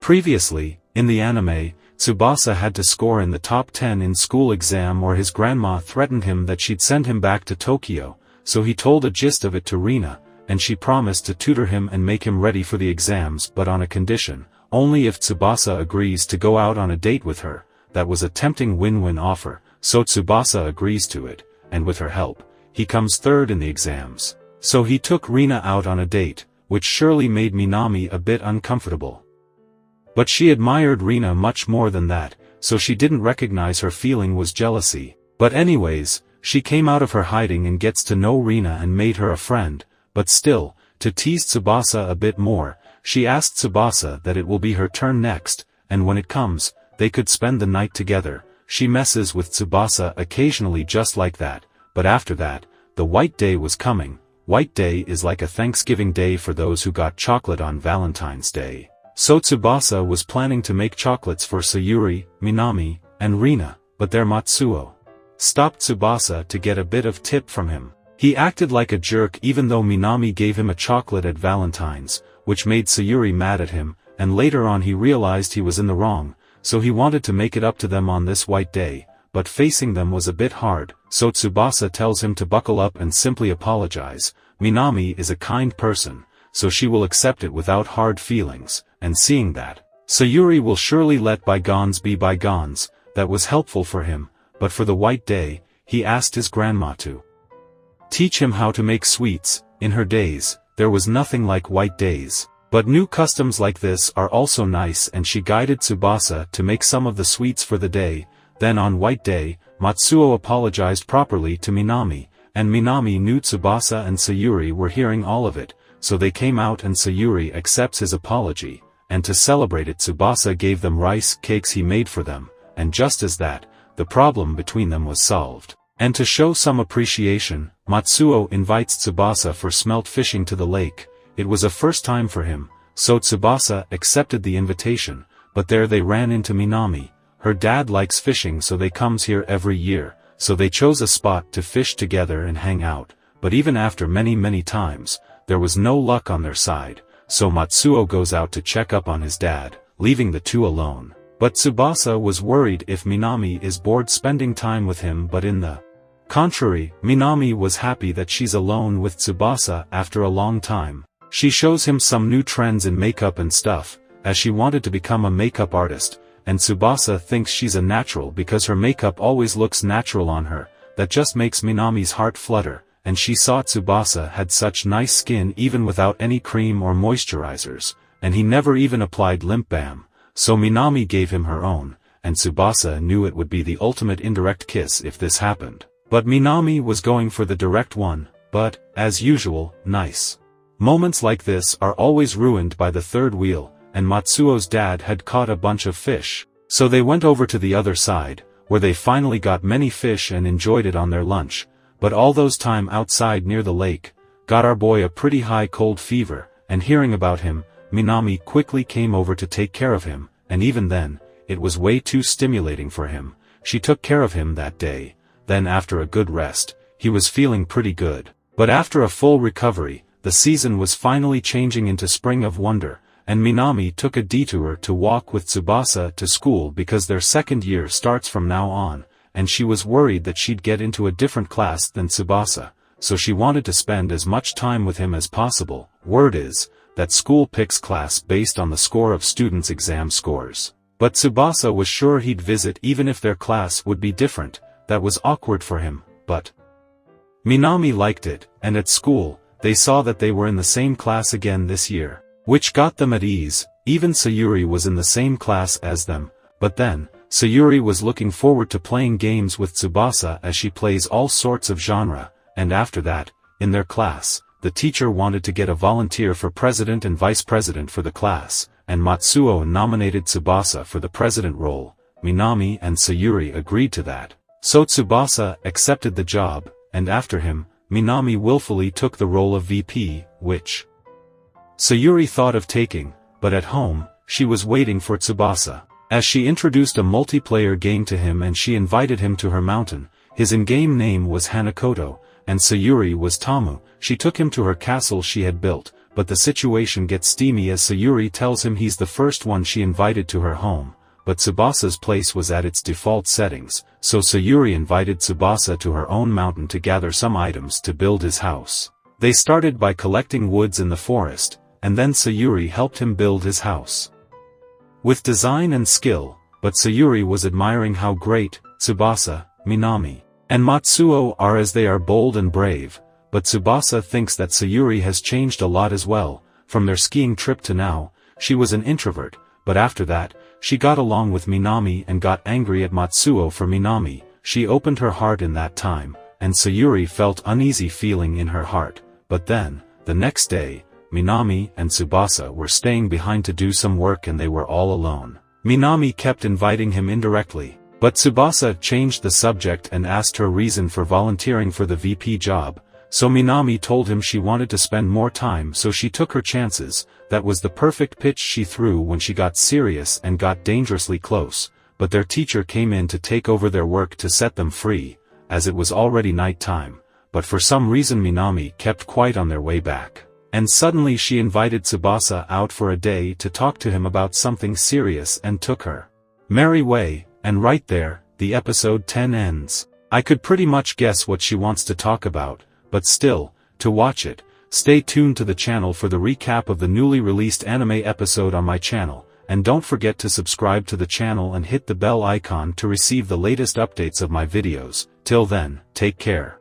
Previously, in the anime, Tsubasa had to score in the top 10 in school exam or his grandma threatened him that she'd send him back to Tokyo, so he told a gist of it to Rina, and she promised to tutor him and make him ready for the exams but on a condition, only if Tsubasa agrees to go out on a date with her. That was a tempting win-win offer, so Tsubasa agrees to it, and with her help, he comes third in the exams. So he took Rina out on a date, which surely made Minami a bit uncomfortable. But she admired Rina much more than that, so she didn't recognize her feeling was jealousy. But anyways, she came out of her hiding and gets to know Rina and made her a friend, but still, to tease Tsubasa a bit more, she asked Tsubasa that it will be her turn next, and when it comes, they could spend the night together. She messes with Tsubasa occasionally just like that, but after that, the White Day was coming. White Day is like a Thanksgiving Day for those who got chocolate on Valentine's Day. So Tsubasa was planning to make chocolates for Sayuri, Minami, and Rina, but their Matsuo stopped Tsubasa to get a bit of tip from him. He acted like a jerk even though Minami gave him a chocolate at Valentine's, which made Sayuri mad at him, and later on he realized he was in the wrong, so he wanted to make it up to them on this White Day, but facing them was a bit hard, so Tsubasa tells him to buckle up and simply apologize. Minami is a kind person, so she will accept it without hard feelings, and seeing that, Sayuri will surely let bygones be bygones. That was helpful for him, but for the White Day, he asked his grandma to teach him how to make sweets. In her days, there was nothing like White Days. But new customs like this are also nice, and she guided Tsubasa to make some of the sweets for the day. Then on White Day, Matsuo apologized properly to Minami, and Minami knew Tsubasa and Sayuri were hearing all of it, so they came out and Sayuri accepts his apology, and to celebrate it Tsubasa gave them rice cakes he made for them, and just as that, the problem between them was solved. And to show some appreciation, Matsuo invites Tsubasa for smelt fishing to the lake. It was a first time for him, so Tsubasa accepted the invitation, but there they ran into Minami. Her dad likes fishing so they comes here every year, so they chose a spot to fish together and hang out, but even after many times, there was no luck on their side, so Matsuo goes out to check up on his dad, leaving the two alone. But Tsubasa was worried if Minami is bored spending time with him, but in the contrary, Minami was happy that she's alone with Tsubasa after a long time. She shows him some new trends in makeup and stuff, as she wanted to become a makeup artist, and Tsubasa thinks she's a natural because her makeup always looks natural on her. That just makes Minami's heart flutter, and she saw Tsubasa had such nice skin even without any cream or moisturizers, and he never even applied lip balm, so Minami gave him her own, and Tsubasa knew it would be the ultimate indirect kiss if this happened. But Minami was going for the direct one, but, as usual, nice moments like this are always ruined by the third wheel, and Matsuo's dad had caught a bunch of fish, so they went over to the other side, where they finally got many fish and enjoyed it on their lunch. But all those time outside near the lake, got our boy a pretty high cold fever, and hearing about him, Minami quickly came over to take care of him, and even then, it was way too stimulating for him. She took care of him that day. Then after a good rest, he was feeling pretty good. But after a full recovery, the season was finally changing into Spring of Wonder, and Minami took a detour to walk with Tsubasa to school because their second year starts from now on, and she was worried that she'd get into a different class than Tsubasa, so she wanted to spend as much time with him as possible. Word is, that school picks class based on the score of students' exam scores. But Tsubasa was sure he'd visit even if their class would be different. That was awkward for him, but Minami liked it, and at school, they saw that they were in the same class again this year, which got them at ease. Even Sayuri was in the same class as them, but then, Sayuri was looking forward to playing games with Tsubasa as she plays all sorts of genre, and after that, in their class, the teacher wanted to get a volunteer for president and vice president for the class, and Matsuo nominated Tsubasa for the president role. Minami and Sayuri agreed to that. So Tsubasa accepted the job, and after him, Minami willfully took the role of VP, which Sayuri thought of taking, but at home, she was waiting for Tsubasa. As she introduced a multiplayer game to him and she invited him to her mountain, his in-game name was Hanakoto, and Sayuri was Tamu. She took him to her castle she had built, but the situation gets steamy as Sayuri tells him he's the first one she invited to her home, but Tsubasa's place was at its default settings, so Sayuri invited Tsubasa to her own mountain to gather some items to build his house. They started by collecting woods in the forest, and then Sayuri helped him build his house. With design and skill, but Sayuri was admiring how great Tsubasa, Minami, and Matsuo are as they are bold and brave, but Tsubasa thinks that Sayuri has changed a lot as well. From their skiing trip to now, she was an introvert, but after that, she got along with Minami and got angry at Matsuo for Minami. She opened her heart in that time, and Sayuri felt uneasy feeling in her heart, but then, the next day, Minami and Tsubasa were staying behind to do some work and they were all alone. Minami kept inviting him indirectly, but Tsubasa changed the subject and asked her reason for volunteering for the VP job, so Minami told him she wanted to spend more time, so she took her chances. That was the perfect pitch she threw when she got serious and got dangerously close, but their teacher came in to take over their work to set them free, as it was already night time, but for some reason Minami kept quiet on their way back. And suddenly she invited Tsubasa out for a day to talk to him about something serious and took her merry way, and right there, the episode 10 ends. I could pretty much guess what she wants to talk about, but still, to watch it, stay tuned to the channel for the recap of the newly released anime episode on my channel, and don't forget to subscribe to the channel and hit the bell icon to receive the latest updates of my videos. Till then, take care.